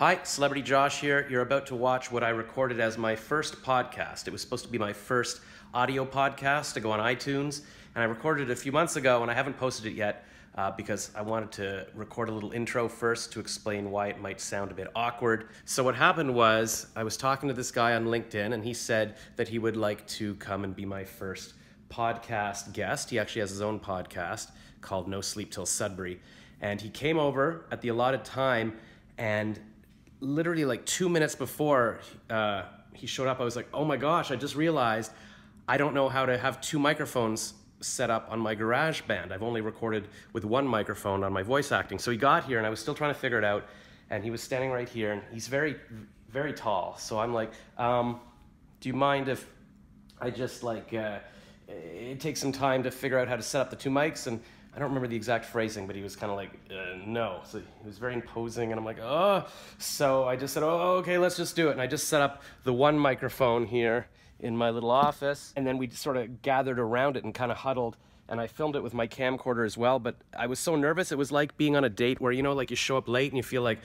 Hi, Celebrity Josh here. You're about to watch what I recorded as my first podcast. It was supposed to be my first audio podcast to go on iTunes, and I recorded it a few months ago, and I haven't posted it yet because I wanted to record a little intro first to explain why it might sound a bit awkward. So what happened was I was talking to this guy on LinkedIn, and he said that he would like to come and be my first podcast guest. He actually has his own podcast called No Sleep Til Sudbury, and he came over at the allotted time, and literally like 2 minutes before he showed up, I was like, oh my gosh, I just realized I don't know how to have two microphones set up on my GarageBand. I've only recorded with one microphone on my voice acting. So he got here and I was still trying to figure it out, and he was standing right here, and he's very, very tall. So I'm like, do you mind if I just like, it takes some time to figure out how to set up the two mics? And I don't remember the exact phrasing, but he was kind of like, no. So he was very imposing, and I'm like, oh. So I just said, oh, okay, let's just do it. And I just set up the one microphone here in my little office, and then we sort of gathered around it and kind of huddled, and I filmed it with my camcorder as well. But I was so nervous. It was like being on a date where, you know, like you show up late and you feel like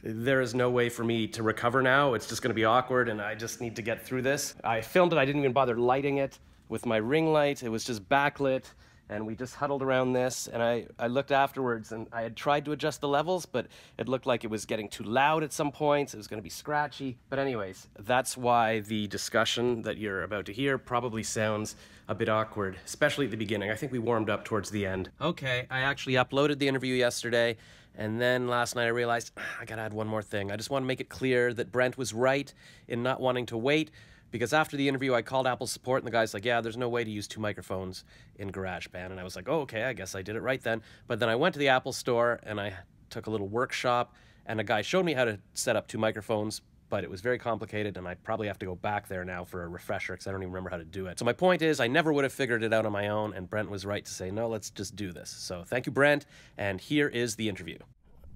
there is no way for me to recover now. It's just going to be awkward, and I just need to get through this. I filmed it. I didn't even bother lighting it with my ring light. It was just backlit. And we just huddled around this, and I looked afterwards, and I had tried to adjust the levels, but it looked like it was getting too loud at some points. It was going to be scratchy. But anyways, that's why the discussion that you're about to hear probably sounds a bit awkward, especially at the beginning. I think we warmed up towards the end. Okay, I actually uploaded the interview yesterday, and then last night I realized I gotta add one more thing. I just want to make it clear that Brent was right in not wanting to wait, because after the interview, I called Apple support, and the guy's like, yeah, there's no way to use two microphones in GarageBand. And I was like, oh, okay, I guess I did it right then. But then I went to the Apple store, and I took a little workshop, and a guy showed me how to set up two microphones, but it was very complicated, and I probably have to go back there now for a refresher, because I don't even remember how to do it. So my point is, I never would have figured it out on my own, and Brent was right to say, no, let's just do this. So thank you, Brent, and here is the interview.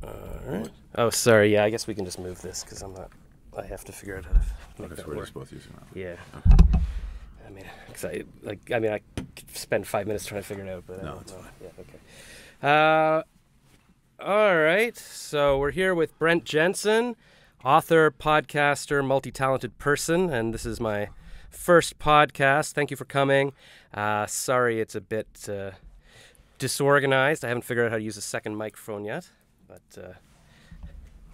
All right. Oh, sorry, yeah, I guess we can just move this, because I have to figure out how to make that we're work. just both using that. Yeah. Okay. I mean, I could spend 5 minutes trying to figure it out, but No, it's fine. Yeah, okay. All right. So we're here with Brent Jensen, author, podcaster, multi-talented person, and this is my first podcast. Thank you for coming. Sorry, it's a bit disorganized. I haven't figured out how to use a second microphone yet, but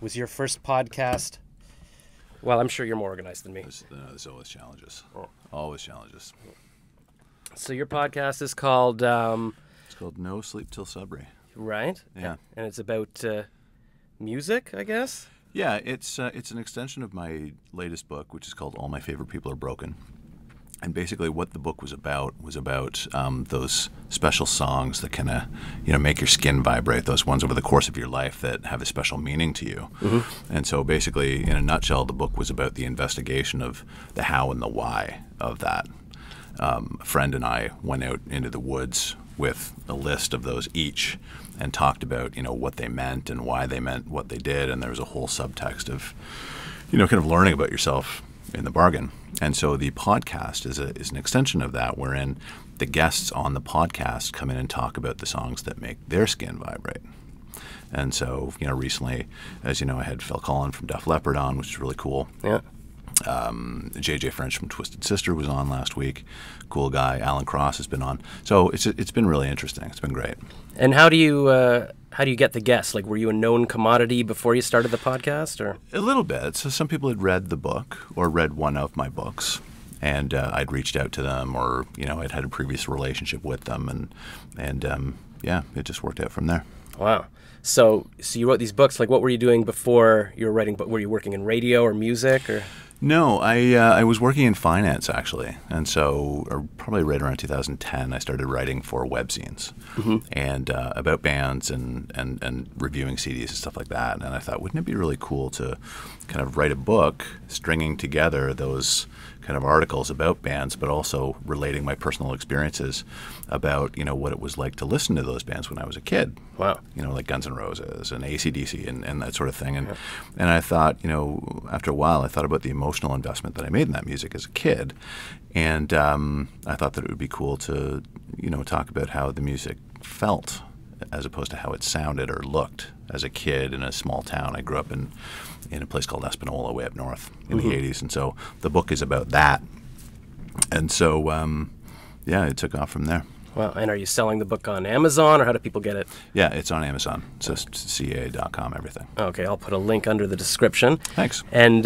was your first podcast? Well, I'm sure you're more organized than me. There's always challenges. Oh. Always challenges. So your podcast is called... It's called No Sleep Til Sudbury. Right? Yeah. And it's about music, I guess? Yeah, it's an extension of my latest book, which is called All My Favorite People Are Broken. And basically what the book was about those special songs that kind of, make your skin vibrate, those ones over the course of your life that have a special meaning to you. Mm-hmm. And so basically, in a nutshell, the book was about the investigation of the how and the why of that. A friend and I went out into the woods with a list of those each and talked about, what they meant and why they meant what they did. And there was a whole subtext of, kind of learning about yourself in the bargain. And so the podcast is an extension of that, wherein the guests on the podcast come in and talk about the songs that make their skin vibrate. And so, recently, as you know, I had Phil Collin from Def Leppard on, which is really cool. Yeah. JJ French from Twisted Sister was on last week. Cool guy. Alan Cross has been on. So it's been really interesting. It's been great. And how do you get the guests? Like, were you a known commodity before you started the podcast, or? A little bit. So some people had read the book or read one of my books, and I'd reached out to them, or I'd had a previous relationship with them, and yeah, it just worked out from there. Wow. So you wrote these books. Like, what were you doing before you were writing? Were you working in radio or music, or? No, I was working in finance, actually. And so probably right around 2010, I started writing for webzines and about bands and reviewing CDs and stuff like that. And I thought, wouldn't it be really cool to kind of write a book stringing together those kind of articles about bands, but also relating my personal experiences about, what it was like to listen to those bands when I was a kid. Wow. Like Guns N' Roses and AC/DC and that sort of thing. And I thought, after a while, I thought about the emotional investment that I made in that music as a kid. And I thought that it would be cool to, talk about how the music felt as opposed to how it sounded or looked as a kid in a small town. I grew up in a place called Espanola, way up north in the 80s, and so the book is about that. And so, yeah, it took off from there. Wow. And are you selling the book on Amazon, or how do people get it? Yeah, it's on Amazon. It's just ca.com, everything. Okay, I'll put a link under the description. Thanks. And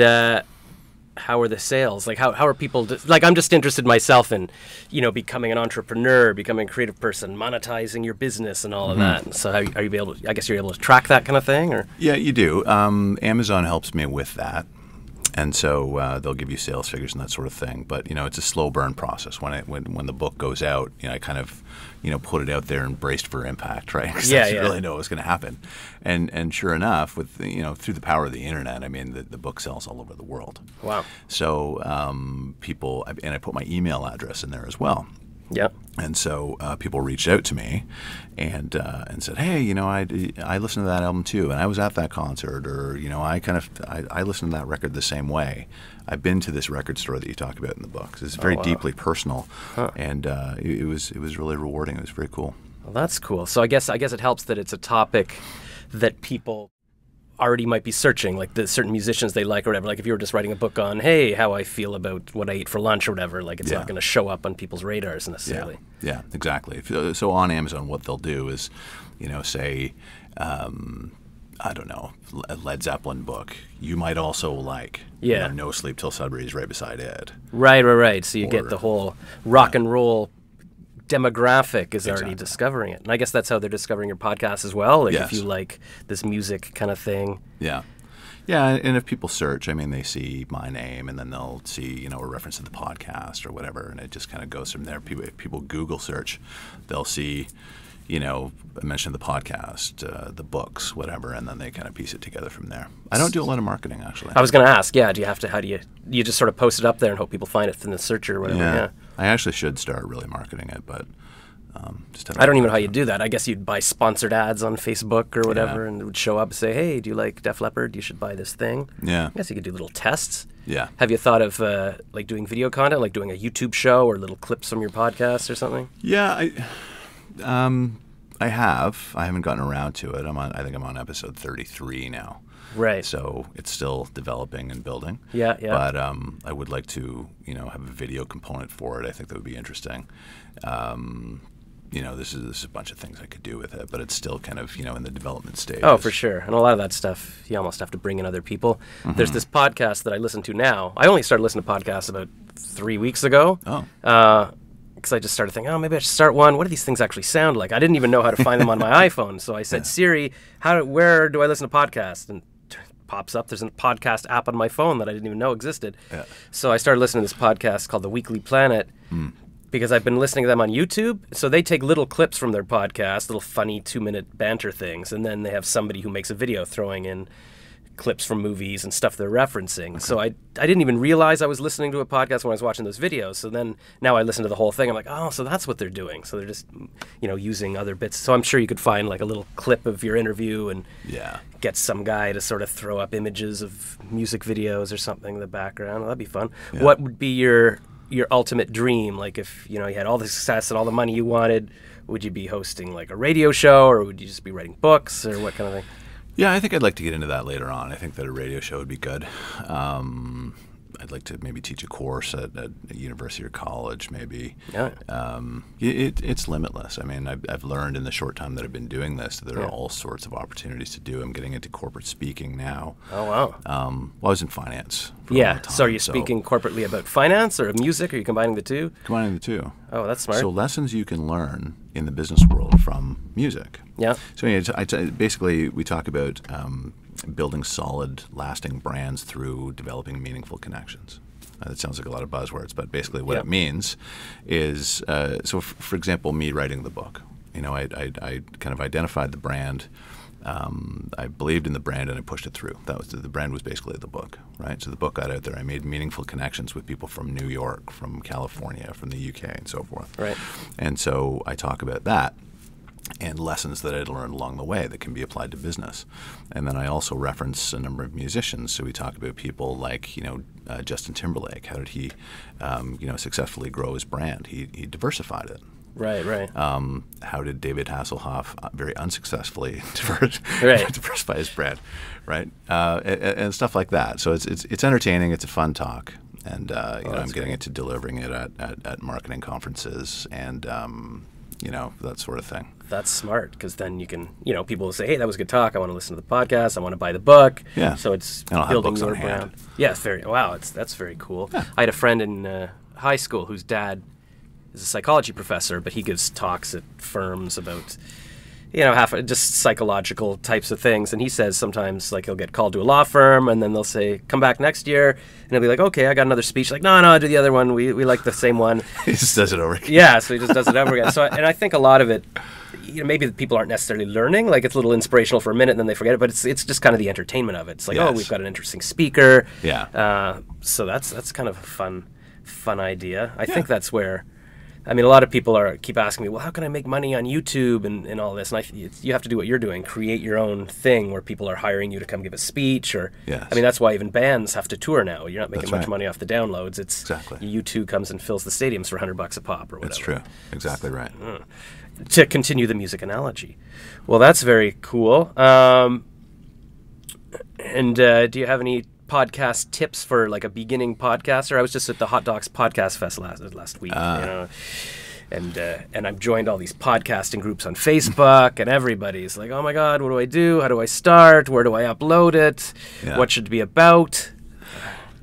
how are the sales? Like, how are people? Like, I'm just interested myself in, becoming an entrepreneur, becoming a creative person, monetizing your business, and all of that. And so, are you able to? I guess you're able to track that kind of thing, or? Yeah, you do. Amazon helps me with that. And so they'll give you sales figures and that sort of thing. But, it's a slow burn process. When the book goes out, I kind of, put it out there and braced for impact, right? Because I didn't really know what was going to happen. And sure enough, with, through the power of the internet, I mean, the book sells all over the world. Wow. So people, and I put my email address in there as well. Yeah. And so people reached out to me and said, hey, I listened to that album too, and I was at that concert, or I listened to that record the same way. I've been to this record store that you talk about in the book. It's very deeply personal, and it was really rewarding. It was very cool. Well, that's cool. So I guess it helps that it's a topic that people already might be searching, like the certain musicians they like or whatever. Like if you were just writing a book on, hey, how I feel about what I ate for lunch or whatever, like it's not going to show up on people's radars necessarily. Yeah, exactly. So on Amazon, what they'll do is, say, I don't know, a Led Zeppelin book. You might also like, No Sleep Till Sudbury is right beside it. Right. So you get the whole rock and roll demographic is already discovering it. And I guess that's how they're discovering your podcast as well. Like if you like this music kind of thing. Yeah. Yeah, and if people search, I mean, they see my name, and then they'll see, a reference to the podcast or whatever, and it just kind of goes from there. If people Google search, they'll see, a mention of the podcast, the books, whatever, and then they kind of piece it together from there. I don't do a lot of marketing, actually. I was going to ask, how do you just sort of post it up there and hope people find it in the searcher or whatever? Yeah. I actually should start really marketing it, but I don't even know how you do that. I guess you'd buy sponsored ads on Facebook or whatever, and it would show up and say, hey, do you like Def Leppard? You should buy this thing. Yeah. I guess you could do little tests. Yeah. Have you thought of like doing video content, like doing a YouTube show or little clips from your podcast or something? Yeah, I have. I haven't gotten around to it. I think I'm on episode 33 now. Right. So it's still developing and building. Yeah. But I would like to, have a video component for it. I think that would be interesting. This is a bunch of things I could do with it, but it's still kind of, in the development stage. Oh, for sure. And a lot of that stuff, you almost have to bring in other people. Mm-hmm. There's this podcast that I listen to now. I only started listening to podcasts about 3 weeks ago. Oh. Because I just started thinking, maybe I should start one. What do these things actually sound like? I didn't even know how to find them on my iPhone. So I said, Siri, where do I listen to podcasts? And pops up, there's a podcast app on my phone that I didn't even know existed. Yeah. So I started listening to this podcast called The Weekly Planet because I've been listening to them on YouTube. So they take little clips from their podcast, little funny 2-minute banter things, and then they have somebody who makes a video throwing in clips from movies and stuff they're referencing. Okay. So I didn't even realize I was listening to a podcast when I was watching those videos. So then now I listen to the whole thing. I'm like, oh, so that's what they're doing. So they're just, using other bits. So I'm sure you could find like a little clip of your interview and get some guy to sort of throw up images of music videos or something in the background. Well, that'd be fun. Yeah. What would be your ultimate dream? Like if, you had all the success and all the money you wanted, would you be hosting like a radio show, or would you just be writing books, or what kind of thing? Yeah, I think I'd like to get into that later on. I think that a radio show would be good. I'd like to maybe teach a course at a university or college, maybe. Yeah. It's limitless. I mean, I've learned in the short time that I've been doing this that there are all sorts of opportunities to do. I'm getting into corporate speaking now. Oh, wow. Well, I was in finance for a long time. So are you speaking corporately about finance or music? Are you combining the two? Combining the two. Oh, that's smart. So lessons you can learn in the business world from music. Yeah. So basically, we talk about building solid, lasting brands through developing meaningful connections. That sounds like a lot of buzzwords, but basically what it means is, for example, me writing the book. I kind of identified the brand. I believed in the brand and I pushed it through. The brand was basically the book, right? So the book got out there. I made meaningful connections with people from New York, from California, from the UK, and so forth. Right. And so I talk about that and lessons that I'd learned along the way that can be applied to business. And then I also reference a number of musicians. So we talk about people like, Justin Timberlake. How did he, successfully grow his brand? He diversified it. Right. How did David Hasselhoff very unsuccessfully diversify his brand, right? And stuff like that. So it's entertaining. It's a fun talk, and I'm getting into delivering it at marketing conferences and that sort of thing. That's smart, because then you can, people will say, hey, that was a good talk. I want to listen to the podcast. I want to buy the book. Yeah. So it's building your brand. Yeah, that's very cool. Yeah. I had a friend in high school whose dad is a psychology professor, but he gives talks at firms about, just psychological types of things. And he says sometimes, like, he'll get called to a law firm, and then they'll say, come back next year. And he'll be like, okay, I got another speech. Like, no, I'll do the other one. We like the same one. He just does it over again. Yeah, so he just does it over again. And I think a lot of it, maybe the people aren't necessarily learning. Like, it's a little inspirational for a minute, and then they forget it. But it's just kind of the entertainment of it. It's like, oh, we've got an interesting speaker. Yeah. So that's kind of a fun idea. I think that's where, a lot of people keep asking me, well, how can I make money on YouTube and all this? And you have to do what you're doing, create your own thing where people are hiring you to come give a speech. Or, yes. That's why even bands have to tour now. You're not making much right. money off the downloads. It's exactly. U2 comes and fills the stadiums for $100 a pop or whatever. That's true. Exactly right. To continue the music analogy. Well, that's very cool. And do you have any podcast tips for like a beginning podcaster? I was just at the Hot Docs Podcast Fest last week, and I've joined all these podcasting groups on Facebook, and everybody's like, "Oh my God, what do I do? How do I start? Where do I upload it? Yeah. What should it be about?"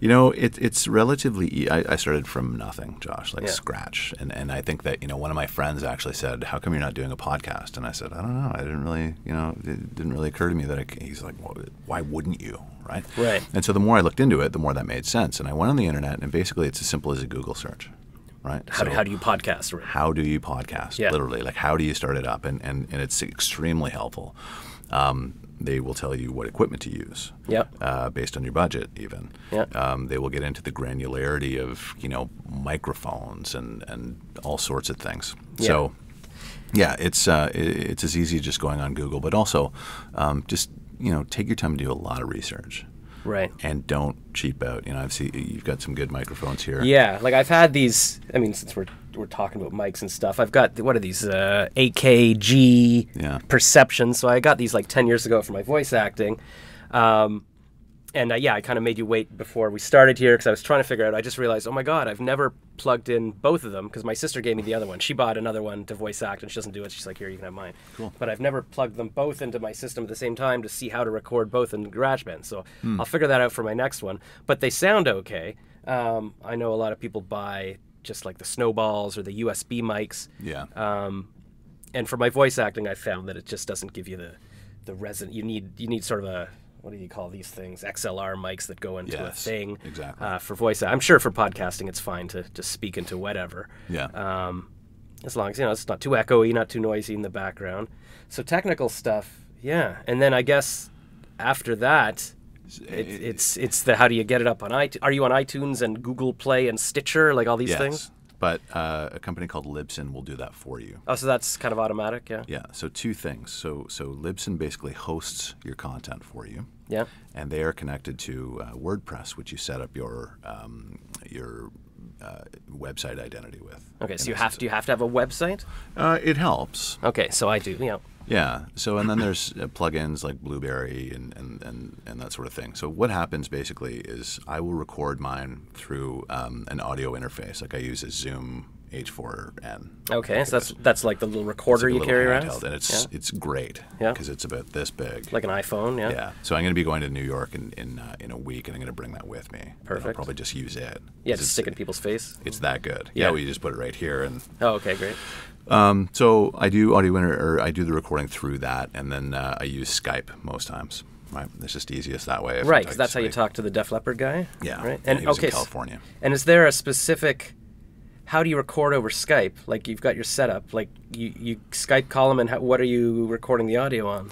It's relatively. I started from nothing, Josh, scratch, and I think that one of my friends actually said, "How come you're not doing a podcast?" And I said, "I don't know. I didn't really, it didn't really occur to me that." He's like, well, "Why wouldn't you?" Right. Right. And so the more I looked into it, the more that made sense. And I went on the internet, and basically, it's as simple as a Google search. Right. How do you podcast? Right? How do you podcast? Yeah. Literally, like how do you start it up? And it's extremely helpful. They will tell you what equipment to use, based on your budget even. Yep. They will get into the granularity of, microphones and all sorts of things. Yeah. So, it's as easy as just going on Google, but also just, take your time to do a lot of research. Right. And don't cheap out. I've seen you've got some good microphones here. Yeah, like I've had these. Since we're talking about mics and stuff, I've got what are these AKG Perceptions. So I got these like 10 years ago for my voice acting. I kind of made you wait before we started here because I was trying to figure out. I just realized, oh my God, I've never plugged in both of them because my sister gave me the other one. She bought another one to voice act, and she doesn't do it. She's like, here, you can have mine. Cool. But I've never plugged them both into my system at the same time to see how to record both in GarageBand. So I'll figure that out for my next one. But they sound okay. I know a lot of people buy just like the snowballs or the USB mics. Yeah. And for my voice acting, I found that it just doesn't give you the resonance. You need sort of a, what do you call these things? XLR mics that go into a thing. Exactly. For voice. I'm sure for podcasting it's fine to just speak into whatever. Yeah. As long as it's not too echoey, not too noisy in the background. So technical stuff, yeah. And then I guess after that, it's the how do you get it up on iTunes? Are you on iTunes and Google Play and Stitcher, like all these things? But a company called Libsyn will do that for you. Oh, so that's kind of automatic, yeah? Yeah, so two things. So Libsyn basically hosts your content for you. Yeah. And they are connected to WordPress, which you set up your website identity with. Okay, so do you have to have a website? It helps. Okay, so I do, Yeah. So and then there's plugins like Blueberry and that sort of thing. So what happens basically is I will record mine through an audio interface. Like I use a Zoom H4n. Okay, so that's like the little recorder you carry around, and it's great because it's about this big, like an iPhone. Yeah. Yeah. So I'm going to be going to New York in a week, and I'm going to bring that with me. Perfect. I'll probably just use it. Yeah, just stick it in people's face. It's that good. Yeah. Well, you just put it right here and. Oh, okay, great. So I do I do the recording through that, and then I use Skype most times. Right, it's just easiest that way. Right, because that's how you talk to the Def Leppard guy. Yeah, right. And he was in California. And is there a specific? How do you record over Skype? Like you've got your setup. Like you Skype call him, and what are you recording the audio on?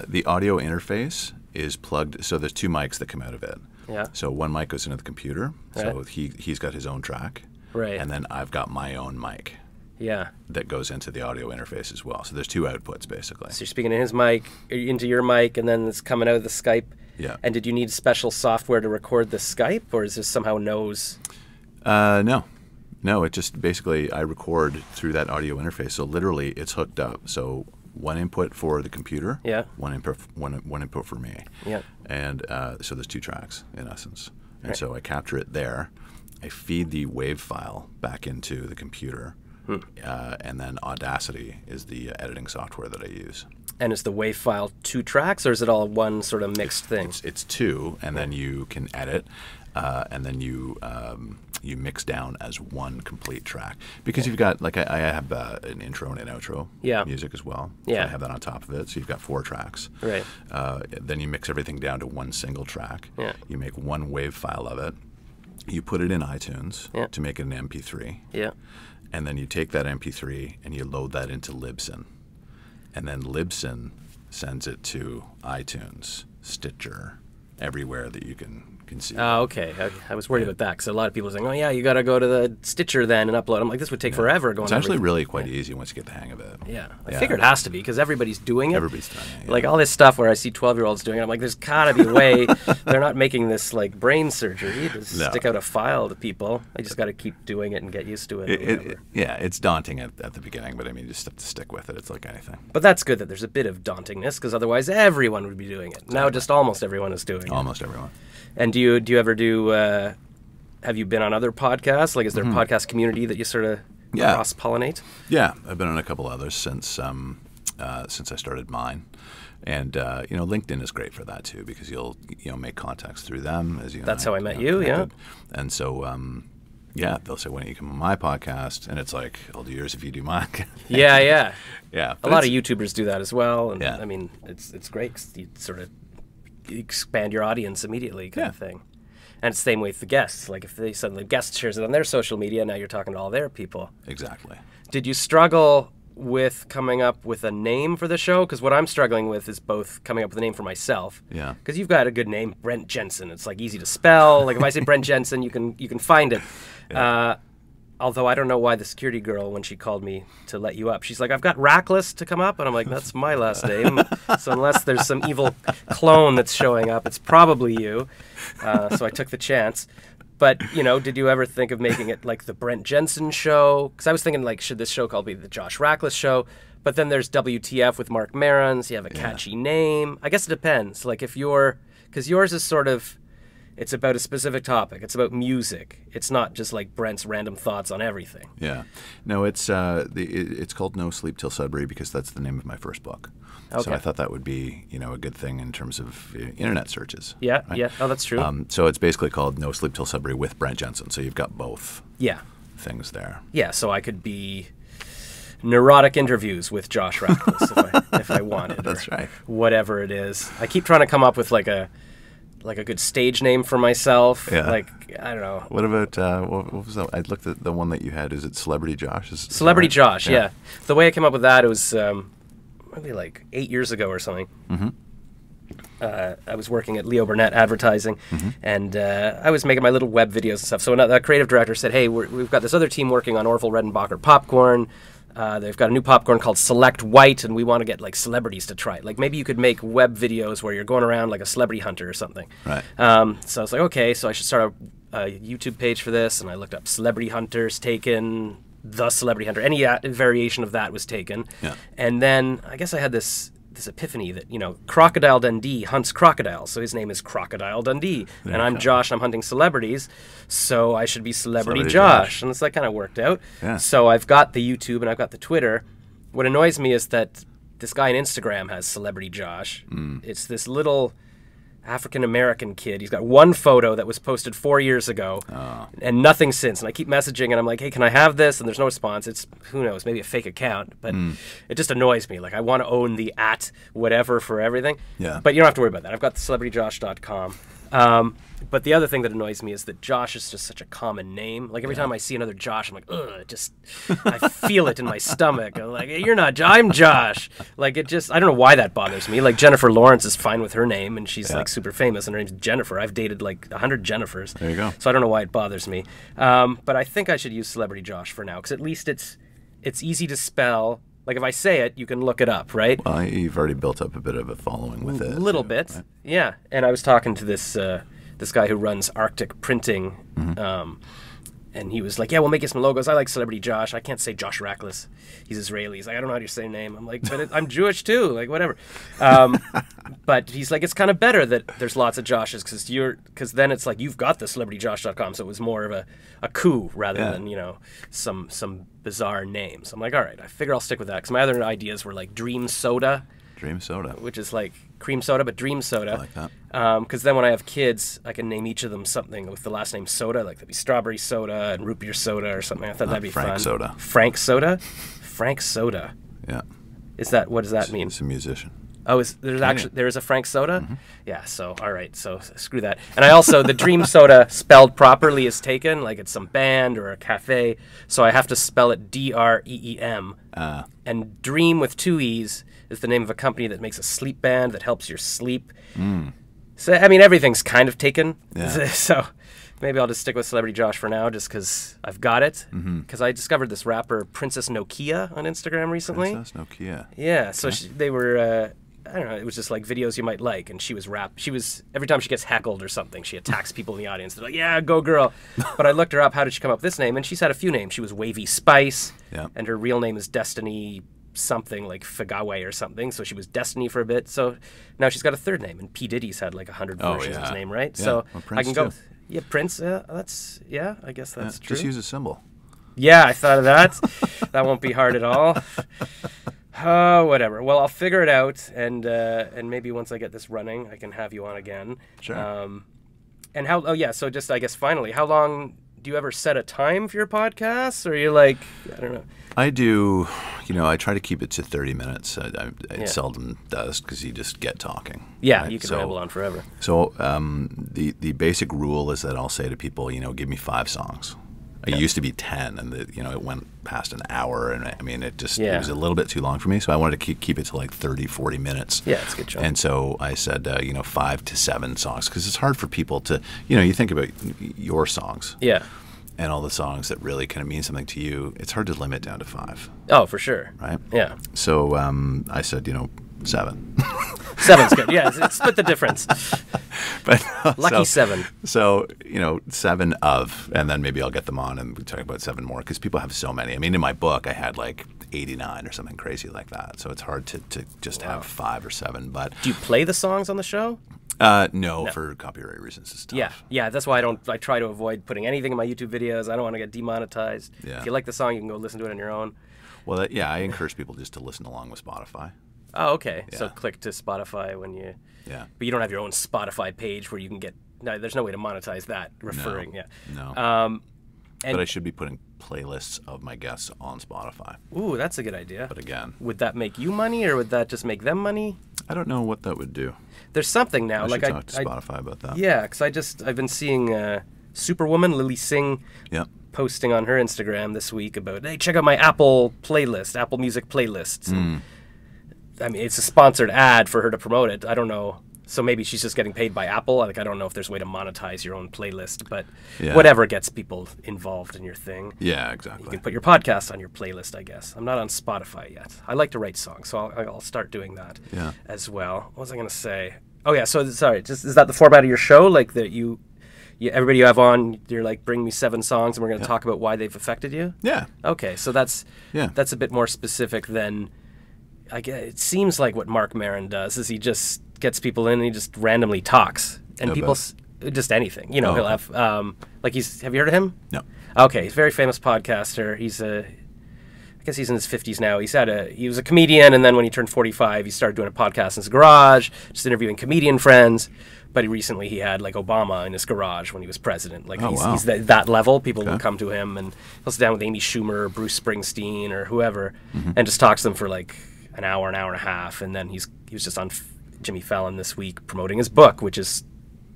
The audio interface is plugged. So there's two mics that come out of it. Yeah. So one mic goes into the computer. So he's got his own track. Right. And then I've got my own mic. Yeah. That goes into the audio interface as well. So there's two outputs basically. So you're speaking in his mic, into your mic, and then it's coming out of the Skype. Yeah. And did you need special software to record the Skype, or is this somehow knows? No. No, it just basically I record through that audio interface. So literally, it's hooked up. So one input for the computer, Yeah. one input for me. Yeah. And so there's 2 tracks in essence. And Right. so I capture it there. I feed the WAV file back into the computer, and then Audacity is the editing software that I use. And is the WAV file 2 tracks, or is it all one sort of mixed thing? It's 2, and then you can edit, and then you mix down as one complete track. Because you've got, like, I have an intro and an outro music as well. So Yeah. I have that on top of it, so you've got 4 tracks. Right. Then you mix everything down to one single track. Yeah. You make one WAV file of it. You put it in iTunes Yeah. to make it an MP3. Yeah. And then you take that MP3 and you load that into Libsyn. And then Libsyn sends it to iTunes, Stitcher, everywhere that you can see. Oh, okay. I was worried about that because a lot of people are saying, "Oh, yeah, you got to go to the Stitcher then and upload." I'm like, this would take forever going. It's actually everything. really quite easy once you get the hang of it. Yeah, I figure it has to be because everybody's doing it. Everybody's done it. Yeah. Like all this stuff where I see 12-year-olds doing it, I'm like, there's gotta be a way. They're not making this like brain surgery to stick out a file to people. I just got to keep doing it and get used to it. Yeah, it's daunting at the beginning, but I mean, you just have to stick with it. It's like anything. But that's good that there's a bit of dauntingness because otherwise everyone would be doing it. Exactly. Now just almost everyone is doing it. Almost everyone. And do you ever do? Have you been on other podcasts? Like, is there a podcast community that you sort of cross-pollinate? Yeah, I've been on a couple others since I started mine, and LinkedIn is great for that too because you'll make contacts through them as you. That's how I met you. Connected. Yeah. And so they'll say, "Why don't you come on my podcast?" And it's like, "I'll do yours if you do mine." Yeah. Yeah. A lot of YouTubers do that as well, and Yeah. I mean, it's great 'cause you sort of expand your audience immediately, kind of thing. And it's the same way with the guests. Like if they suddenly guest shares it on their social media, now you're talking to all their people. Exactly. Did you struggle with coming up with a name for the show? Because what I'm struggling with is both coming up with a name for myself. Yeah. Because you've got a good name, Brent Jensen. It's like easy to spell. Like if I say Brent Jensen, you can find it. Yeah. Although I don't know why the security girl, when she called me to let you up, she's like, "I've got Rackless to come up," and I'm like, "That's my last name." So unless there's some evil clone that's showing up, it's probably you. So I took the chance. But, did you ever think of making it like the Brent Jensen Show? Because I was thinking, like, should this show called be the Josh Rackless Show? But then there's WTF with Mark Maron, so you have a catchy name. I guess it depends. Like, because yours is sort of, it's about a specific topic. It's about music. It's not just like Brent's random thoughts on everything. Yeah. No, it's called No Sleep Till Sudbury because that's the name of my first book. Okay. So I thought that would be, a good thing in terms of internet searches. Yeah, right? yeah. Oh, that's true. So it's basically called No Sleep Till Sudbury with Brent Jensen. So you've got both things there. Yeah, so I could be neurotic interviews with Josh Rackless if I wanted. That's right. Whatever it is. I keep trying to come up with like a good stage name for myself. Yeah. Like, I don't know. What about, what was that? I looked at the one that you had. Is it Celebrity Josh? Celebrity Josh, yeah. The way I came up with that, it was maybe like 8 years ago or something. Mm-hmm. I was working at Leo Burnett Advertising, and I was making my little web videos and stuff. So the creative director said, "Hey, we've got this other team working on Orville Redenbacher popcorn. They've got a new popcorn called Select White, and we want to get like celebrities to try it. Like maybe you could make web videos where you're going around like a celebrity hunter or something." Right. So I was like, okay, so I should start a YouTube page for this, and I looked up celebrity hunters taken, the celebrity hunter. Any variation of that was taken. Yeah. And then I guess I had this epiphany that, Crocodile Dundee hunts crocodiles, so his name is Crocodile Dundee. And I'm Josh, I'm hunting celebrities, so I should be Celebrity Josh. And that kind of worked out. Yeah. So I've got the YouTube and I've got the Twitter. What annoys me is that this guy on Instagram has Celebrity Josh. It's this little African-American kid. He's got one photo that was posted 4 years ago and nothing since. And I keep messaging and I'm like, "Hey, can I have this?" And there's no response. It's, who knows, maybe a fake account. But it just annoys me. Like, I want to own the @ for everything. Yeah. But you don't have to worry about that. I've got the celebrityjosh.com. But the other thing that annoys me is that Josh is just such a common name. Like, every time I see another Josh, I'm like, ugh, I feel it in my stomach. I'm like, "Hey, you're not Josh, I'm Josh." Like, I don't know why that bothers me. Like, Jennifer Lawrence is fine with her name, and she's, like, super famous, and her name's Jennifer. I've dated, like, 100 Jennifers. There you go. So I don't know why it bothers me. But I think I should use Celebrity Josh for now, because at least it's easy to spell. Like, if I say it, you can look it up, right? Well, you've already built up a bit of a following with it. A little bit, right? Yeah. And I was talking to this guy who runs Arctic Printing, And he was like, yeah, we'll make you some logos. I like Celebrity Josh. I can't say Josh Rackless. He's Israeli. He's like, I don't know how to say your name. I'm like, but I'm Jewish too. Like, whatever. But he's like, it's kind of better that there's lots of Joshes because then it's like, you've got the celebrityjosh.com. So it was more of a coup rather than, you know, some bizarre names. I'm like, all right, I figure I'll stick with that. Because my other ideas were like Dream Soda. Dream Soda. Which is like cream soda, but dream soda. I like that. Because then when I have kids, I can name each of them something with the last name soda. Like there'd be strawberry soda and root beer soda or something. I thought that'd be Frank fun. Soda. Frank Soda? Frank Soda. Yeah. What does that mean? He's a musician. Oh, there is a Frank Soda? Mm-hmm. Yeah, so all right, so screw that. And I also the Dream Soda spelled properly is taken, like it's some band or a cafe, so I have to spell it DREEM. And Dream with 2 E's is the name of a company that makes a sleep band that helps your sleep. So I mean everything's kind of taken. Yeah. So maybe I'll just stick with Celebrity Josh for now, just because I've got it. Because I discovered this rapper Princess Nokia on Instagram recently. Princess Nokia. Yeah. So they were. I don't know. It was just like videos you might like, and she was every time she gets heckled or something, she attacks people in the audience. They're like, "Yeah, go girl." But I looked her up. How did she come up with this name? And she's had a few names. She was Wavy Spice, and her real name is Destiny something like Fagawe or something. So she was Destiny for a bit. So now she's got a third name, and P Diddy's had like 100 versions of his name, right? Yeah. So well, I can go. Prince. I guess that's true. Just use a symbol. Yeah, I thought of that. That won't be hard at all. Whatever. Well, I'll figure it out, and maybe once I get this running, I can have you on again. Sure. And how? Oh yeah. So just I guess finally, how long do you ever set a time for your podcasts, or you're like, I don't know. I do. You know, I try to keep it to 30 minutes. I seldom does because you just get talking. Yeah, right? you can ramble on forever. So the basic rule is that I'll say to people, you know, give me 5 songs. It used to be 10, and it went past an hour, and I mean, it was a little bit too long for me. So I wanted to keep it to like 30, 40 minutes. Yeah, it's a good job. And so I said, 5 to 7 songs, because it's hard for people to, you think about your songs. Yeah. And all the songs that really kind of mean something to you. It's hard to limit down to 5. Oh, for sure. Right. Yeah. So I said, 7. 7's good. Yeah, split the difference. But Lucky 7. So 7 of, and then maybe I'll get them on and we talk about 7 more because people have so many. I mean, in my book, I had like 89 or something crazy like that. So it's hard to just have 5 or 7. But do you play the songs on the show? No, for copyright reasons. It's tough. Yeah. That's why I try to avoid putting anything in my YouTube videos. I don't want to get demonetized. Yeah. If you like the song, you can go listen to it on your own. Well, I encourage people just to listen along with Spotify. Oh, okay. Yeah. So click to Spotify when you. Yeah. But you don't have your own Spotify page where you can get. No, there's no way to monetize that. Referring. No, yeah. No. But I should be putting playlists of my guests on Spotify. Ooh, that's a good idea. But again, would that make you money, or would that just make them money? I don't know what that would do. There's something now. I should talk to Spotify about that. Yeah, because I've been seeing Superwoman Lily Singh posting on her Instagram this week about, hey, check out my Apple Music playlists. I mean, it's a sponsored ad for her to promote it. I don't know. So maybe she's just getting paid by Apple. Like, I don't know if there's a way to monetize your own playlist, but whatever gets people involved in your thing. Yeah, exactly. You can put your podcast on your playlist, I guess. I'm not on Spotify yet. I like to write songs, so I'll start doing that as well. What was I going to say? Oh, yeah, so, sorry, is that the format of your show? Like, that everybody you have on, you're like, bring me 7 songs, and we're going to talk about why they've affected you? Yeah. Okay, so that's a bit more specific than... I guess it seems like what Mark Maron does is he just gets people in and he just randomly talks, and just anything. He'll have have you heard of him? No. Okay, he's a very famous podcaster. I guess he's in his 50s now. He was a comedian, and then when he turned 45, he started doing a podcast in his garage, just interviewing comedian friends. But recently he had like Obama in his garage when he was president. Like he's that level. People will come to him, and he'll sit down with Amy Schumer or Bruce Springsteen or whoever, and just talks to them for like an hour and a half. And then he was just on Jimmy Fallon this week promoting his book, which is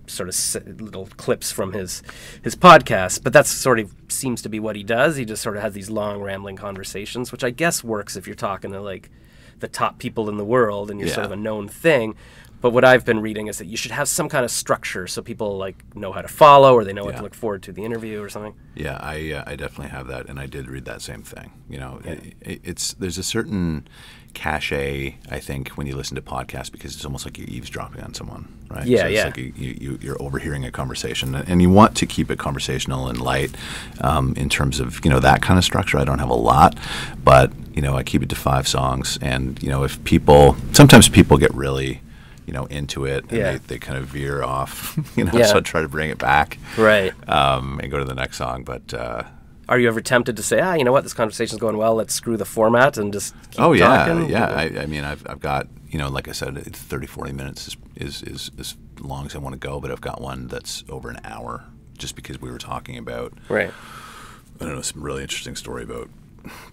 sort of little clips from his podcast. But that's sort of seems to be what he does. He just sort of has these long rambling conversations, which I guess works if you're talking to like the top people in the world and you're sort of a known thing. But what I've been reading is that you should have some kind of structure so people like know how to follow, or they know what to look forward to the interview or something. Yeah, I definitely have that, and I did read that same thing. There's a certain cachet, I think, when you listen to podcasts, because it's almost like you're eavesdropping on someone, right? Yeah, so it's like you're overhearing a conversation, and you want to keep it conversational and light. In terms of that kind of structure, I don't have a lot, but I keep it to 5 songs, and if sometimes people get really into it, and they kind of veer off, so I try to bring it back, right, and go to the next song. But are you ever tempted to say, you know what, this conversation's going well, let's screw the format and just keep talking? Yeah. I mean, I've got, like I said, 30, 40 minutes is as long as I want to go, but I've got one that's over an hour, just because we were talking about, right, I don't know, some really interesting story about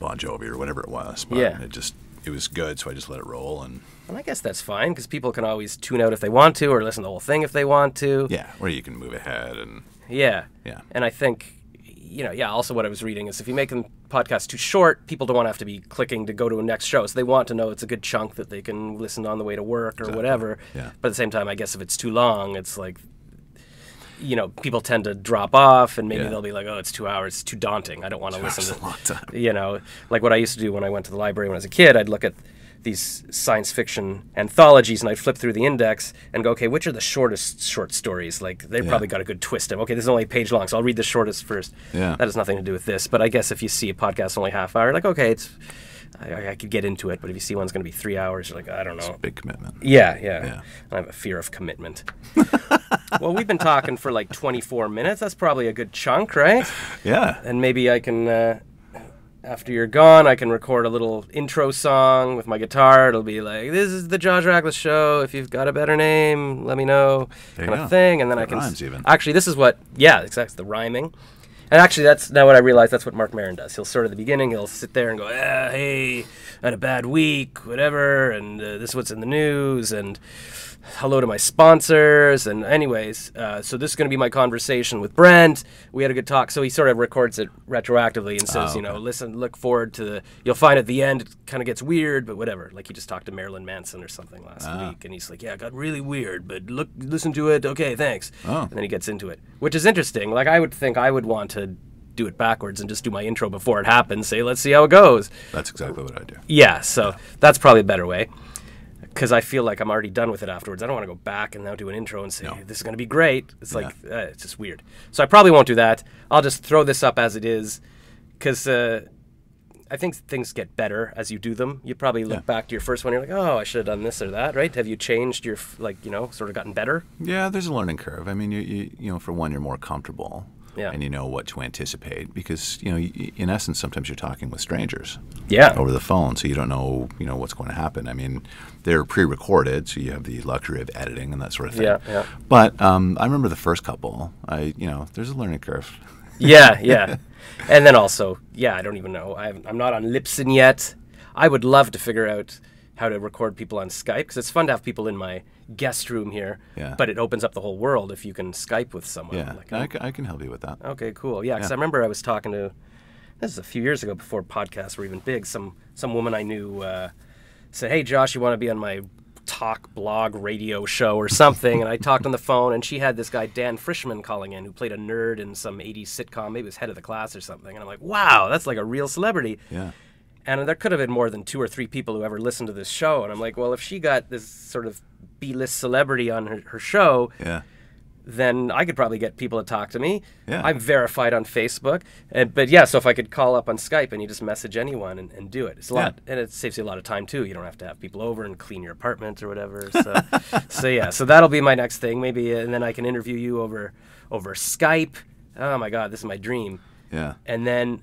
Bon Jovi or whatever it was. But it was good, so I just let it roll. And I guess that's fine, because people can always tune out if they want to, or listen to the whole thing if they want to. Yeah, or you can move ahead. And yeah. And I think, also what I was reading is if you make them podcasts too short, people don't want to have to be clicking to go to a next show. So they want to know it's a good chunk that they can listen on the way to work or whatever. Yeah. But at the same time, I guess if it's too long, it's like, people tend to drop off, and maybe they'll be like, oh, it's 2 hours, it's too daunting, I don't want to listen to, a long time. Like what I used to do when I went to the library when I was a kid, I'd look at these science fiction anthologies, and I'd flip through the index and go, okay, which are the shortest short stories? Like, they probably got a good twist of, okay, this is only a page long, so I'll read the shortest first. Yeah. That has nothing to do with this. But I guess if you see a podcast only half hour, like, okay, I could get into it, but if you see one's going to be 3 hours, you're like, I don't know. It's a big commitment. Yeah. I have a fear of commitment. Well, we've been talking for like 24 minutes. That's probably a good chunk, right? Yeah. And maybe I can, after you're gone, I can record a little intro song with my guitar. It'll be like, this is the Josh Rackless Show. If you've got a better name, let me know, kind of thing. And then I can... rhymes even. Actually, this is what... Yeah, exactly, the rhyming. And actually, that's now what I realize, that's what Mark Maron does. He'll start at the beginning, he'll sit there and go, hey, I had a bad week, whatever, and this is what's in the news, and hello to my sponsors, and anyways, so this is going to be my conversation with Brent. We had a good talk, so he sort of records it retroactively and says, listen, look forward to the, you'll find at the end it kind of gets weird, but whatever. Like he just talked to Marilyn Manson or something last week, and he's like, yeah, it got really weird, but listen to it, okay, thanks. And then he gets into it, which is interesting. Like I would think I would want to do it backwards and just do my intro before it happens, say, let's see how it goes. That's exactly what I do. Yeah, so that's probably a better way. Because I feel like I'm already done with it afterwards. I don't want to go back and now do an intro and say, this is going to be great. It's like, it's just weird. So I probably won't do that. I'll just throw this up as it is, because I think things get better as you do them. You probably look back to your first one, you're like, oh, I should have done this or that, right? Have you changed your, sort of gotten better? Yeah, there's a learning curve. I mean, you for one, you're more comfortable. Yeah. And you know what to anticipate, because in essence sometimes you're talking with strangers over the phone, so you don't know what's going to happen. I mean, they're pre-recorded, so you have the luxury of editing and that sort of thing. Yeah. But I remember the first couple, there's a learning curve. Yeah. And then also, I don't even know. I'm not on Libsyn yet. I would love to figure out how to record people on Skype, because it's fun to have people in my guest room here, but it opens up the whole world if you can Skype with someone. Yeah, I can help you with that. Okay, cool. Yeah, because I remember I was talking to, this is a few years ago before podcasts were even big, some woman I knew said, hey, Josh, you want to be on my talk blog radio show or something? And I talked on the phone, and she had this guy, Dan Frischman, calling in, who played a nerd in some 80s sitcom, maybe it was Head of the Class or something. And I'm like, wow, that's like a real celebrity. Yeah. And there could have been more than 2 or 3 people who ever listened to this show. And I'm like, well, if she got this sort of B-list celebrity on her show, then I could probably get people to talk to me. Yeah. I'm verified on Facebook. So if I could call up on Skype and you just message anyone and do it. It's a lot, and it saves you a lot of time too. You don't have to have people over and clean your apartment or whatever. So, so that'll be my next thing. Maybe, and then I can interview you over Skype. Oh my God, this is my dream. Yeah. And then,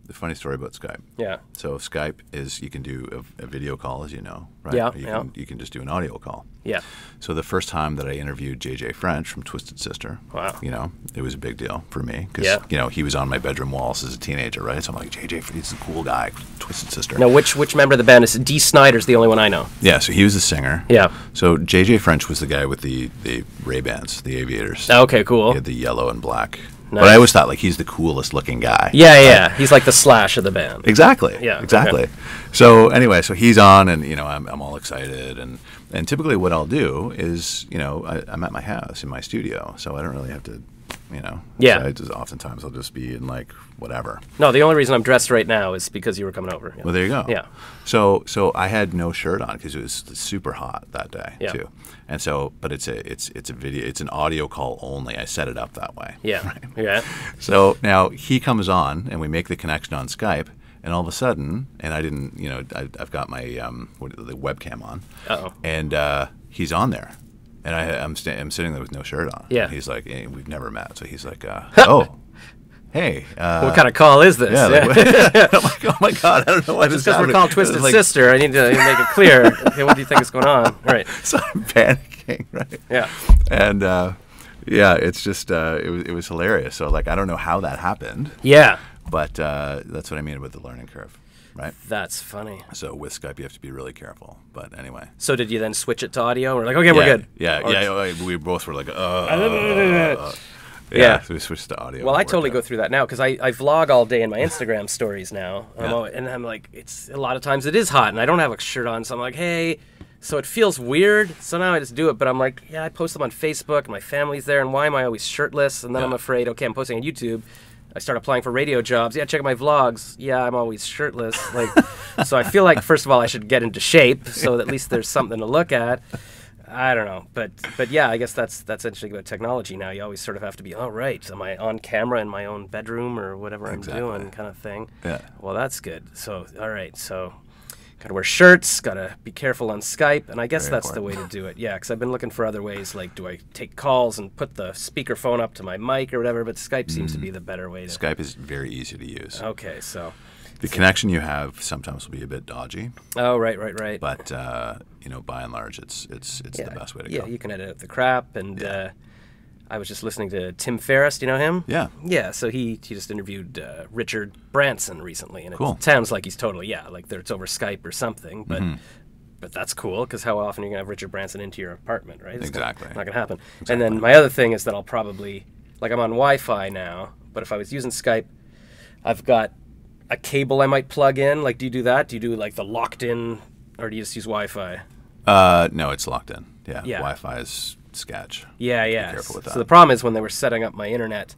the funny story about Skype. Yeah. So Skype is, you can do a video call, as you know, right? Yeah. You can just do an audio call. Yeah. So the first time that I interviewed JJ French from Twisted Sister, it was a big deal for me, because he was on my bedroom walls as a teenager, right? So I'm like, JJ, he's a cool guy, Twisted Sister. Now, which member of the band is Dee Snider's the only one I know? Yeah, so he was the singer. Yeah. So JJ French was the guy with the Ray-Bans, the aviators. Okay, cool. He had the yellow and black But I always thought like he's the coolest looking guy. Yeah, yeah. He's like the Slash of the band. Exactly. Yeah. Exactly. Okay. So anyway, so he's on, and I'm all excited, and typically what I'll do is I'm at my house in my studio, so I don't really have to. Yeah. So I just, oftentimes I'll just be in like whatever. No, the only reason I'm dressed right now is because you were coming over. Yeah. Well, there you go. Yeah. So I had no shirt on because it was super hot that day too, and so but it's a video, it's an audio call only. I set it up that way. Yeah. Right? Yeah. So now he comes on and we make the connection on Skype, and all of a sudden, and I didn't, I've got my the webcam on, and he's on there. And I'm sitting there with no shirt on. Yeah. And he's like, we've never met. So he's like, oh, hey. What kind of call is this? Yeah. Like, I'm like, oh my God, I don't know why this is because we're called Twisted Sister, I need to make it clear. Okay, what do you think is going on? Right. So I'm panicking, right? Yeah. And yeah, it's just it was hilarious. So like I don't know how that happened. Yeah. But that's what I mean about the learning curve. Right. That's funny. So with Skype, you have to be really careful. But anyway. So did you then switch it to audio? We're like, okay, we're good. Yeah. We both were like, yeah. So we switched to audio. Well, I totally go through that now because I vlog all day in my Instagram stories now. And I'm like, it's a lot of times it is hot and I don't have a shirt on. So I'm like, hey, so it feels weird. So now I just do it. But I'm like, yeah, I post them on Facebook and my family's there. And why am I always shirtless? And then I'm afraid, okay, I'm posting on YouTube. I start applying for radio jobs. Yeah, check out my vlogs. Yeah, I'm always shirtless. Like, so I feel like first of all I should get into shape so that at least there's something to look at. I don't know, but yeah, I guess that's interesting about technology now. You always sort of have to be, all right, am I on camera in my own bedroom or whatever I'm doing, kind of thing. Yeah. Well, that's good. So all right, so gotta wear shirts, gotta be careful on Skype, and I guess that's the way to do it. Yeah, because I've been looking for other ways, like do I take calls and put the speakerphone up to my mic or whatever, but Skype seems to be the better way to... Skype is very easy to use. Okay, so... The connection you have sometimes will be a bit dodgy. Oh, right. But, by and large, it's the best way to go. Yeah, you can edit out the crap, and... I was just listening to Tim Ferriss. Do you know him? Yeah. Yeah, so he just interviewed Richard Branson recently, and cool. It sounds like he's totally, like it's over Skype or something, but but that's cool, because how often are you going to have Richard Branson into your apartment, right? It's Exactly. Not going to happen. Exactly. And then my other thing is that I'll probably, like I'm on Wi-Fi now, but if I was using Skype, I've got a cable I might plug in. Like, do you do that? Do you do like the locked in, or do you just use Wi-Fi? No, it's locked in. Yeah. Wi-Fi is... sketch. Yeah. Be careful with that. So the problem is when they were setting up my internet,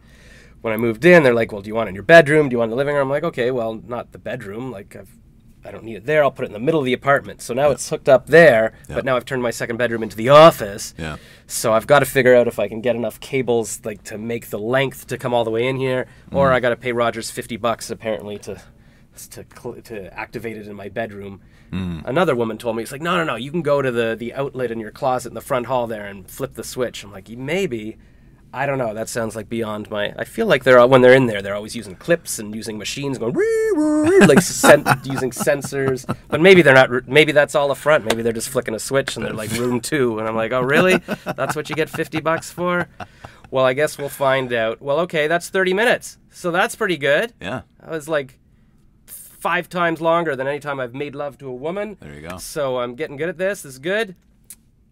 when I moved in, they're like, well, do you want it in your bedroom? Do you want it in the living room? I'm like, okay, well, not the bedroom. Like, I don't need it there. I'll put it in the middle of the apartment. So now it's hooked up there, but now I've turned my second bedroom into the office. Yeah. So I've got to figure out if I can get enough cables like to make the length to come all the way in here, or I got to pay Rogers $50 apparently to activate it in my bedroom. Another woman told me, it's like, no, you can go to the outlet in your closet in the front hall there and flip the switch. I'm like, maybe. I don't know. That sounds like beyond my... I feel like when they're in there, they're always using clips and using machines going... like using sensors. But maybe they're not... Maybe that's all a front. Maybe they're just flicking a switch and they're like room 2. And I'm like, oh, really? That's what you get $50 for? Well, I guess we'll find out. Well, okay, that's 30 minutes. So that's pretty good. Yeah. I was like... 5 times longer than any time I've made love to a woman. There you go. So I'm getting good at this. This is good.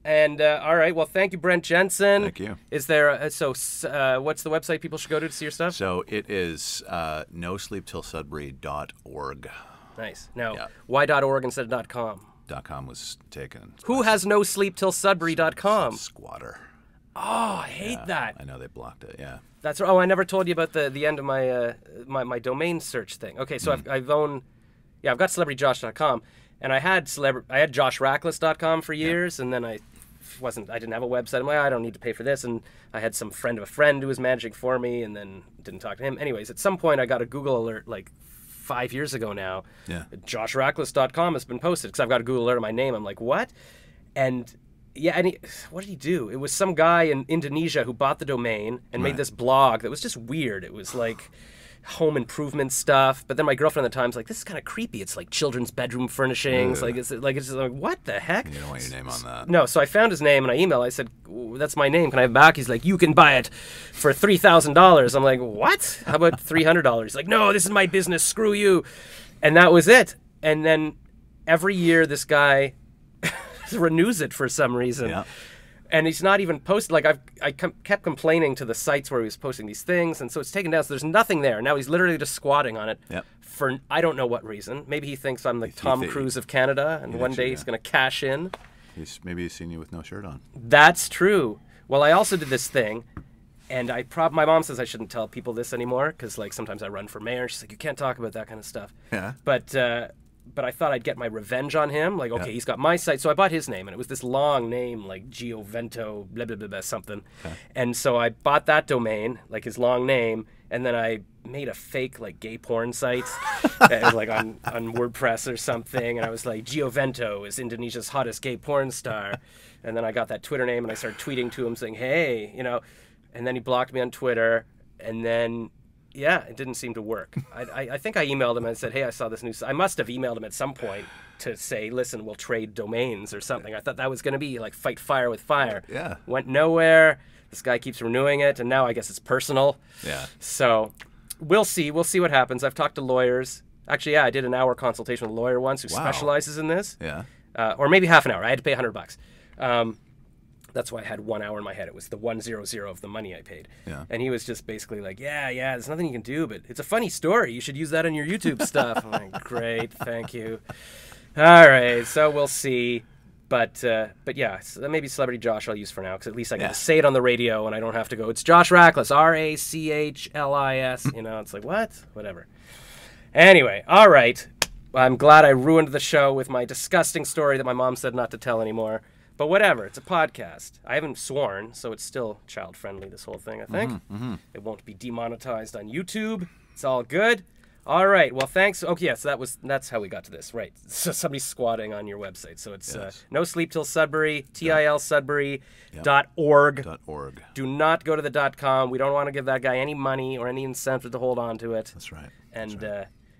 And all right, well, thank you, Brent Jensen. Thank you. Is there what's the website people should go to see your stuff? So it is nosleeptilsudbury.org. Nice. Now, why.org instead of .com? .com was taken. Who has nosleeptilsudbury.com? Squatter. Oh, I hate that. I know they blocked it. Yeah. That's I never told you about the end of my my domain search thing. Okay, so I've got celebrityjosh.com, and I had joshreckless.com for years, and then I didn't have a website. I'm like, I don't need to pay for this, and I had some friend of a friend who was managing for me, and then didn't talk to him. Anyways, at some point I got a Google alert like 5 years ago now. Yeah. joshreckless.com has been posted because I've got a Google alert of my name. I'm like, what? And yeah, and what did he do? It was some guy in Indonesia who bought the domain and made this blog that was just weird. It was like home improvement stuff. But then my girlfriend at the time's like, this is kind of creepy. It's like children's bedroom furnishings. Like it's like, what the heck? You don't want your name on that. No, so I found his name and I emailed. I said, that's my name. Can I have it back? He's like, you can buy it for $3,000. I'm like, what? How about $300? He's like, no, this is my business. Screw you. And that was it. And then every year this guy renews it for some reason. Yeah. And he's not even posted. Like I kept complaining to the sites where he was posting these things, and so it's taken down. So there's nothing there now. He's literally just squatting on it for I don't know what reason. Maybe he thinks I'm like Tom Cruise of Canada, and one day he's going to cash in. Maybe he's seen you with no shirt on. That's true. Well, I also did this thing, and my mom says I shouldn't tell people this anymore because like sometimes I run for mayor, and she's like, you can't talk about that kind of stuff. Yeah. But I thought I'd get my revenge on him. Like, okay, he's got my site. So I bought his name, and it was this long name, like Giovento, blah, blah, blah, blah, something. Okay. And so I bought that domain, like his long name, and then I made a fake, like, gay porn site, like on WordPress or something. And I was like, Giovento is Indonesia's hottest gay porn star. And then I got that Twitter name, and I started tweeting to him saying, hey, you know. And then he blocked me on Twitter, and then... yeah, it didn't seem to work. I think I emailed him and said, hey, I saw this news. I must have emailed him at some point to say, listen, we'll trade domains or something. I thought that was going to be like fight fire with fire. Yeah. Went nowhere. This guy keeps renewing it, and now I guess it's personal. Yeah. So we'll see. We'll see what happens. I've talked to lawyers. Actually, yeah, I did an hour consultation with a lawyer once who specializes in this. Yeah. Or maybe half an hour. I had to pay $100. That's why I had 1 hour in my head. It was the 100 of the money I paid. Yeah. And he was just basically like, yeah, there's nothing you can do, but it's a funny story. You should use that on your YouTube stuff. I'm like, great, thank you. All right, so we'll see. But yeah, so maybe Celebrity Josh I'll use for now, because at least I can say it on the radio and I don't have to go, it's Josh Rachlis, R-A-C-H-L-I-S. You know, it's like, what? Whatever. Anyway, all right. I'm glad I ruined the show with my disgusting story that my mom said not to tell anymore. But whatever, it's a podcast. I haven't sworn, so it's still child-friendly, this whole thing, I think. It won't be demonetized on YouTube. It's all good. All right, well, thanks. Okay, yeah, so that's how we got to this, right. So somebody's squatting on your website. So it's No Sleep Til Sudbury, TIL Sudbury.org. .org. Do not go to the .com. We don't want to give that guy any money or any incentive to hold on to it. That's right.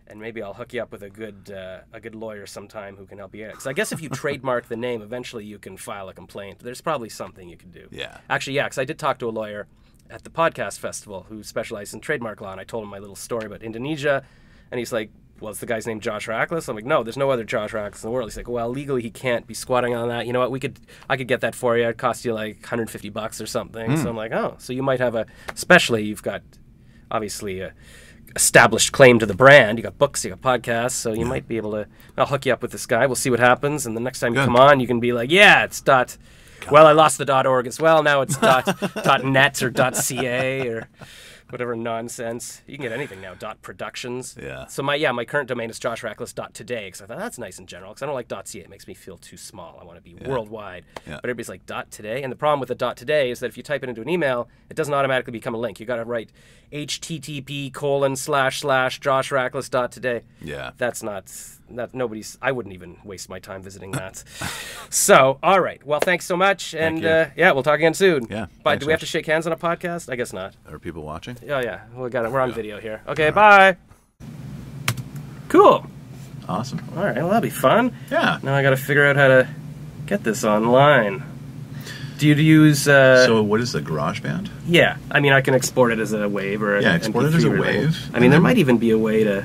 And maybe I'll hook you up with a good lawyer sometime who can help you out. Because I guess if you trademark the name, eventually you can file a complaint. There's probably something you can do. Yeah. Actually, yeah, because I did talk to a lawyer at the podcast festival who specialized in trademark law, and I told him my little story about Indonesia, and he's like, well, is the guy's name Josh Rachlis? I'm like, no, there's no other Josh Rachlis in the world. He's like, well, legally he can't be squatting on that. You know what? I could get that for you. It'd cost you like $150 or something. So I'm like, oh, so you might have especially you've got obviously a established claim to the brand. You got books, you got podcasts, so you might be able to. I'll hook you up with this guy. We'll see what happens, and the next time you come on, you can be like, yeah, it's dot. Well, I lost the .org as well. Now it's .net or .ca or whatever nonsense. You can get anything now. .productions. Yeah. So my current domain is joshrachlis.today, because I thought that's nice in general, because I don't like .ca. It makes me feel too small. I want to be worldwide. Yeah. But everybody's like .today, and the problem with the .today is that if you type it into an email, it doesn't automatically become a link. You got to write http://joshrachlis.today. Yeah. That's not. I wouldn't even waste my time visiting that. So, all right. Well, thanks so much. And we'll talk again soon. Yeah. Bye. Do we have to shake hands on a podcast? I guess not. Are people watching? Oh, yeah. We're on video here. Okay, bye. Cool. Awesome. All right. Well, that'll be fun. Yeah. Now I got to figure out how to get this online. Do you use... so what is the GarageBand? Yeah. I mean, I can export it as a WAV or export it as a WAV. I mean, there might even be a way to...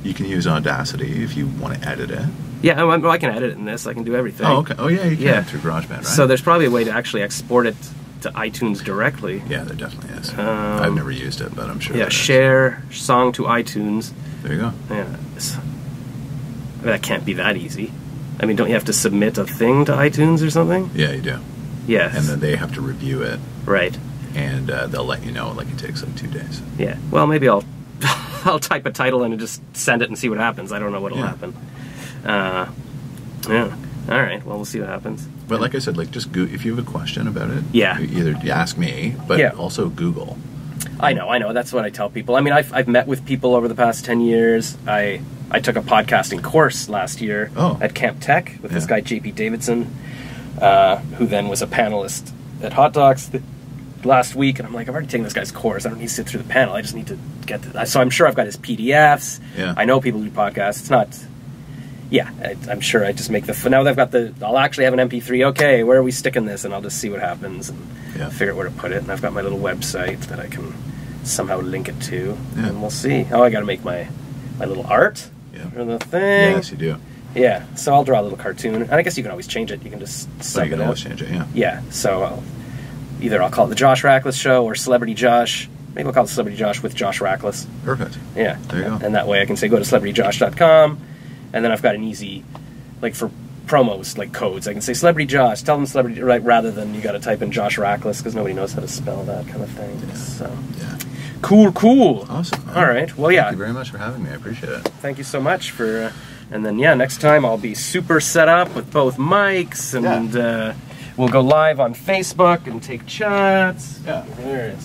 You can use Audacity if you want to edit it. Yeah, I can edit it in this. I can do everything. Oh, okay. Oh, yeah, you can through GarageBand, right? So there's probably a way to actually export it to iTunes directly. Yeah, there definitely is. I've never used it, but I'm sure. Yeah, share song to iTunes. There you go. Yeah. That can't be that easy. I mean, don't you have to submit a thing to iTunes or something? Yeah, you do. Yes. And then they have to review it. Right. And they'll let you know, like it takes like 2 days. Yeah. Well, maybe I'll type a title in and just send it and see what happens. I don't know what'll happen. Yeah. All right. Well, we'll see what happens. But like I said, like just if you have a question about it, yeah, either ask me, but also Google. I know. That's what I tell people. I mean, I've met with people over the past 10 years. I took a podcasting course last year at Camp Tech with this guy JP Davidson, who then was a panelist at Hot Docs last week, and I'm like, I've already taken this guy's course. I don't need to sit through the panel. I just need to get this. So I'm sure I've got his PDFs. Yeah. I know people do podcasts. It's not... Yeah, I'm sure I just make the... Now that I've got I'll actually have an MP3. Okay, where are we sticking this? And I'll just see what happens and figure out where to put it. And I've got my little website that I can somehow link it to. Yeah. And we'll see. Oh, I got to make my little art for the thing. Yes, you do. Yeah, so I'll draw a little cartoon, and I guess you can always change it. You can just sub you can it always out. change it, yeah. Yeah, so I'll call it the Josh Rackless Show or Celebrity Josh. Maybe I'll call it Celebrity Josh with Josh Rackless. Perfect. Yeah. There you go. And that way I can say go to celebrityjosh.com, and then I've got an easy, like for promos, like codes, I can say Celebrity Josh, tell them Celebrity, right, rather than you got to type in Josh Rackless because nobody knows how to spell that kind of thing. Yeah. So. Yeah. Cool. Awesome. All right. Well, yeah. Thank you very much for having me. I appreciate it. Thank you so much for, and then yeah, next time I'll be super set up with both mics, and we'll go live on Facebook and take chats. Yeah. There it is.